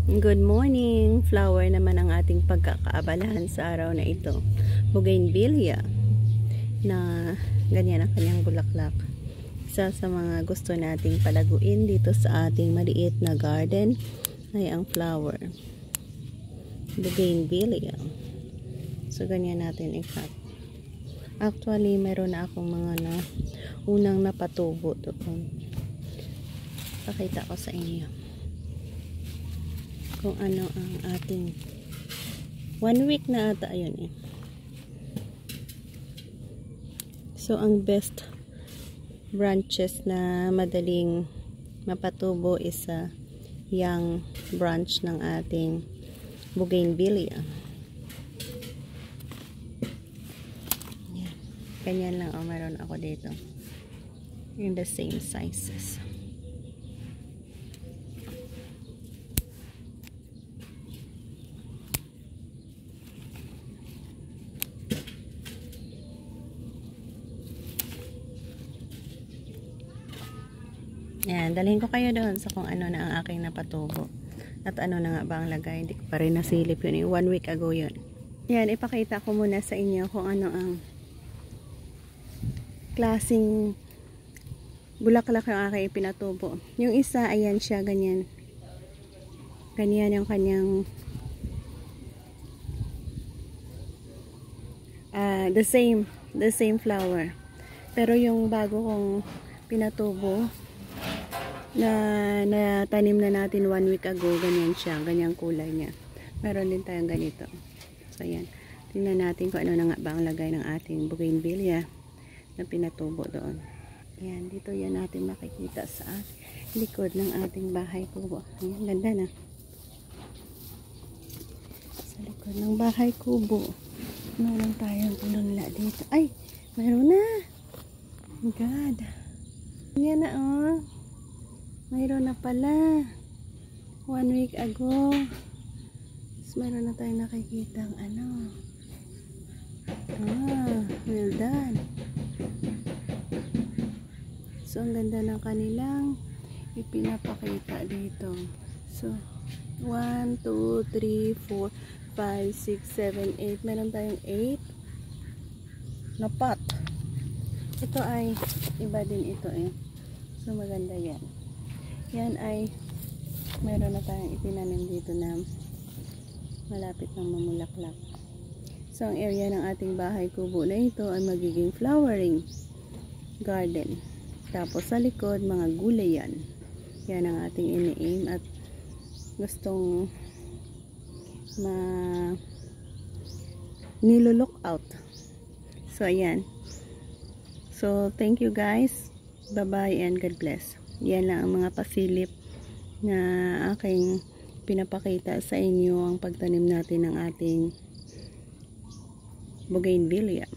Good morning! Flower naman ang ating pagkakaabalahan sa araw na ito. Bougainvillea na ganyan ang kanyang bulaklak. Isa sa mga gusto nating palaguin dito sa ating maliit na garden ay ang flower. Bougainvillea. So ganyan natin i-cut. Actually, meron na akong mga unang napatubo doon. Pakita ko sa inyo kung ano ang ating 1 week na ata ayun eh. So ang best branches na madaling mapatubo is young branch ng ating Bougainvillea. Ganyan lang meron ako dito in the same sizes. Yan, dalhin ko kayo doon sa kung ano na ang aking napatubo. At ano na nga ba ang lagay. Hindi ko pa rin nasilip yun. 1 week ago yun. Yan, ipakita ko muna sa inyo kung ano ang klaseng bulaklak yung aking pinatubo. Yung isa, ayan siya, ganyan. Ganyan yung kanyang the same flower. Pero yung bago kong pinatubo na tanim na natin 1 week ago, ganyan siya, ganyang kulay niya. Meron din tayong ganito. So yan, tingnan natin kung ano na nga ba ang lagay ng ating Bougainvillea na pinatubo doon. Yan, dito yan natin makikita sa likod ng ating bahay kubo. Ayan, ganda na. Sa likod ng bahay kubo, meron tayong punla dito. Ay, meron na! Oh God! Yan na oh. Mayroon na pala 1 week ago. So, mayroon na tayong nakikitang well done. So ang ganda ng kanilang ipinapakita dito. So 1, 2, 3, 4, 5, 6, 7, 8. Meron tayong 8 na pot. Ito ay iba din ito eh. So maganda yan. Yan ay meron na tayong itinanim dito na malapit ng mamulaklak. So ang area ng ating bahay kubo na ito ay magiging flowering garden. Tapos sa likod mga gulay yan. Yan ang ating ini-aim at gustong nilook out. So ayan. So thank you guys. Bye bye and God bless. Yan lang ang mga pasilip na aking pinapakita sa inyo ang pagtanim natin ng ating Bougainvillea.